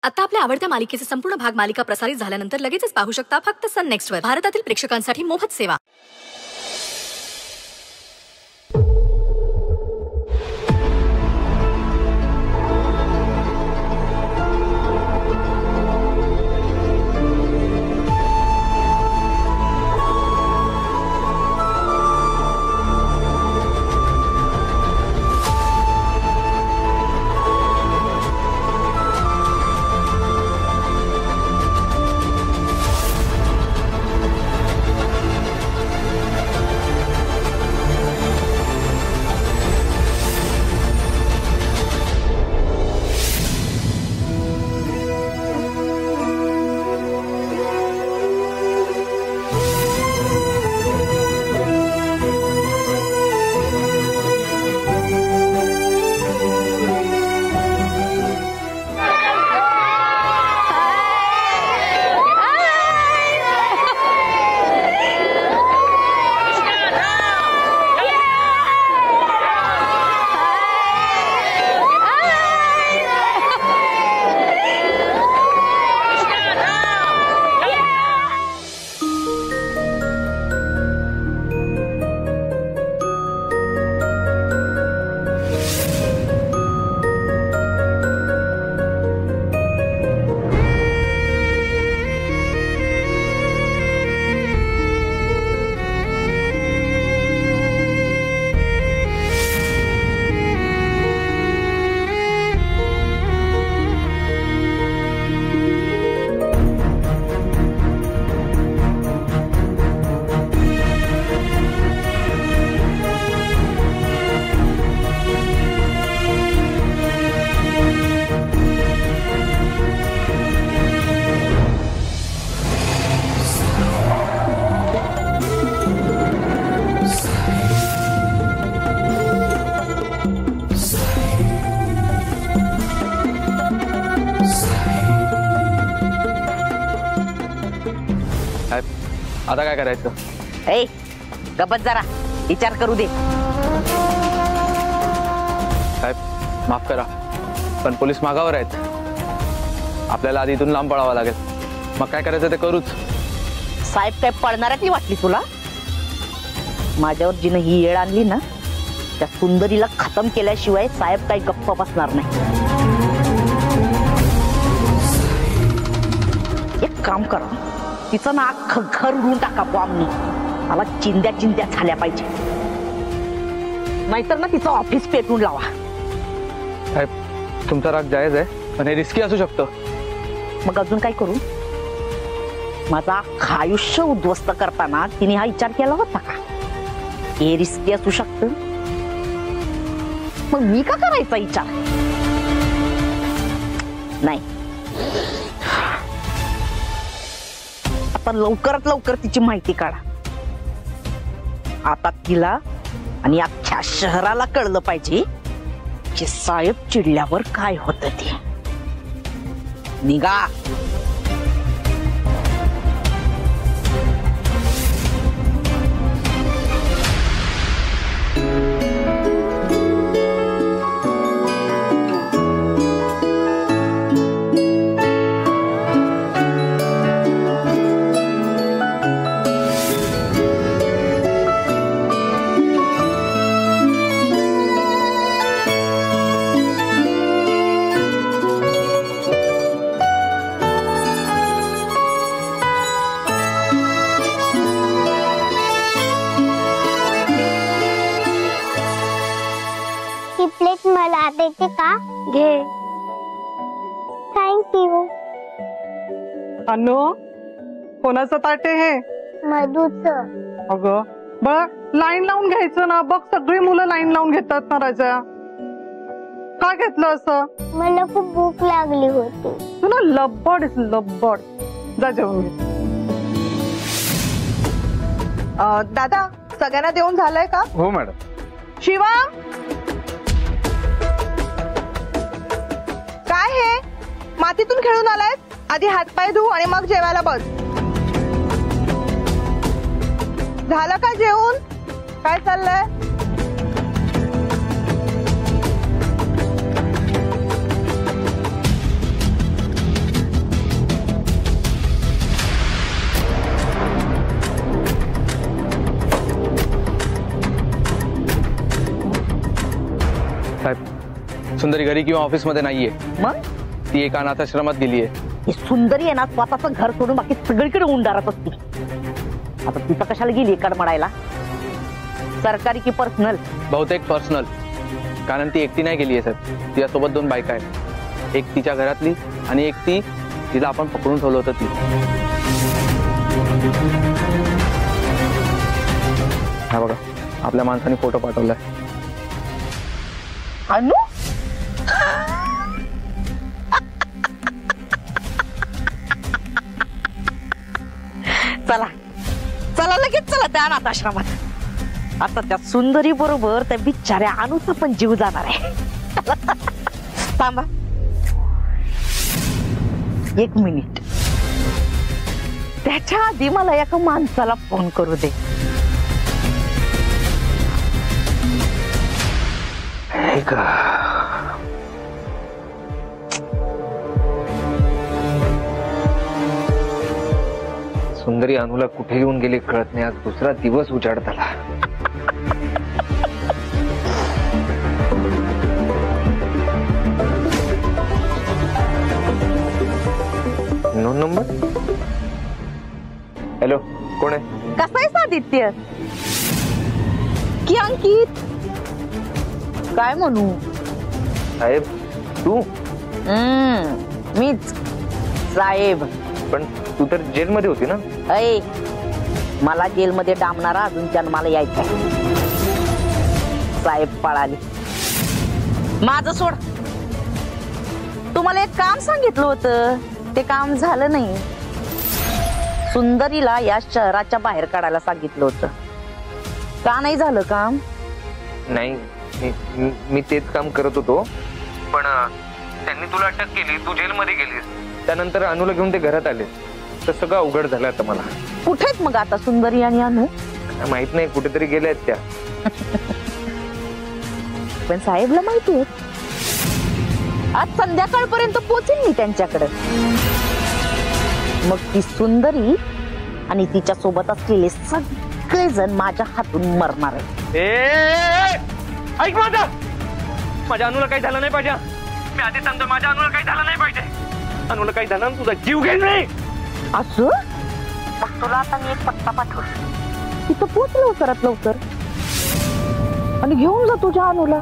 आता आपल्या आवडत्या मालिकेचे संपूर्ण भाग मालिका प्रसारित झाल्यानंतर लगेचच पाहू शकता फक्त सन नेक्स्टवर. भारतातील प्रेक्षकांसाठी मोफत सेवा. आता काय करायचं? ए गप्पच जरा विचार करू दे. साहेब माफ करा पण पोलीस मागावर आहेत. आपल्याला आधी इथून लांब पळावं लागेल. मग काय करायचं ते करूच. साहेब काय पळणाऱ्यातली वाटली तुला? माझ्यावर जिनं ही येळ आणली ना त्या सुंदरीला खतम केल्याशिवाय साहेब काही गप्प बसणार नाही. एक काम करा तिचं ना अख्खं घर उडून टाका बॉम्बनी. मला चिंध्या चिंध्या झाल्या पाहिजे. नाहीतर ना तिचं ऑफिस पेटून लावा. साहेब तुमचा राग जायज आहे पण हे रिस्की असू शकतं. मग अजून काय करू? माझं अख्खं आयुष्य उद्ध्वस्त करताना तिने हा विचार केला होता का हे रिस्की असू शकतं? मग मी का करायचा विचार? नाही आता लवकरात लवकर तिची माहिती काढा. आता तिला आणि अख्ख्या शहराला कळलं पाहिजे की साहेब चिडल्यावर काय होतं ते. निघा. प्लेट मला देते का? घे. Thank you. अनु कोणाचं ताट आहे हे? मधूचं. अगं बघ लाईन लावून घ्यायचं ना. बघ सगळी मुलं लाईन लावून घेतात ना. राजा का घेतलं असं? मला खूप भूक लागली होती. तू ना लब्बड लब्बड. जा जेवून घे. दादा सगळ्यांना देऊन झालंय का? हो मॅडम. शिवा काय हे मातीतून खेळून आलाय? आधी हातपाय धु आणि मग जेवायला बस. झालं का जेवून? काय चाललंय? सुंदरी घरी किंवा ऑफिस मध्ये नाहीये. मग ती एका अनाथाश्रमात गेलीये. ही सुंदरी आहे ना स्वतःच घर सोडून बाकी सगळीकडे उंडारत असते. आता तिथं कशाला गेली कडमडायला? सरकारी की पर्सनल? बहुतेक पर्सनल, कारण ती एकटी नाही गेली आहे सर. तिच्यासोबत 2 बायका आहेत. एक तिच्या घरातली आणि एक ती तिला आपण पकडून ठेवलं होतं ती. हा बघा, आपल्या माणसाने फोटो पाठवलाय. अनु चला चला लगेच चला त्या अनाथ आश्रमात. आता त्या सुंदरी बरोबर त्या बिचाऱ्या अनुचा पण जीव जाणार आहे. थांबा 1 मिनिट. त्याच्या आधी मला एका माणसाला फोन करू दे. सुंदरी अनुला कुठे घेऊन गेली कळत नाही. आज दुसरा दिवस उजाडत आला. No number. हॅलो, कोण आहे? कसा आहेस आदित्य? की अंकित? काय म्हणू? साहेब तू? मीच साहेब. पण तू तर जेलमध्ये होती ना? अय, मला जेलमध्ये डांबणारा अजून जन्माला यायचा. साहेब पळाली. माझं सोड. तुम्हाला एक काम सांगितलं होतं, ते काम झालं नाही. सुंदरीला या शहराच्या बाहेर काढायला सांगितलं होतं. का नाही झालं काम? नाही, मी तेच काम करत होतो. पण त्यांनी तुला अटक केली, तू जेलमध्ये गेलीस. त्यानंतर अनुला घेऊन ते घरात आले. तर सगळं अवघड झालं आता मला. कुठेच मग आता सुंदरी आणि अनु? माहित नाही, कुठेतरी गेल्यात त्या. पण साहेबला माहिती आहे, आज संध्याकाळपर्यंत पोहोचेल मी त्यांच्याकडे. मग ती सुंदरी आणि तिच्या सोबत असलेले सगळेजण माझ्या हातून मरणार आहे. ऐक माझ्या अनुला काही झालं नाही पाहिजे. मी आधी सांगतो, माझ्या अनुला काही झालं नाही पाहिजे. अनुला काही झालं तुझा जीव घेईल नाही. असं मग तुला आता मी एक पत्ता पाठवतो. तिथं पोहोच लवकरात लवकर आणि घेऊन जा तुझ्या अनुला.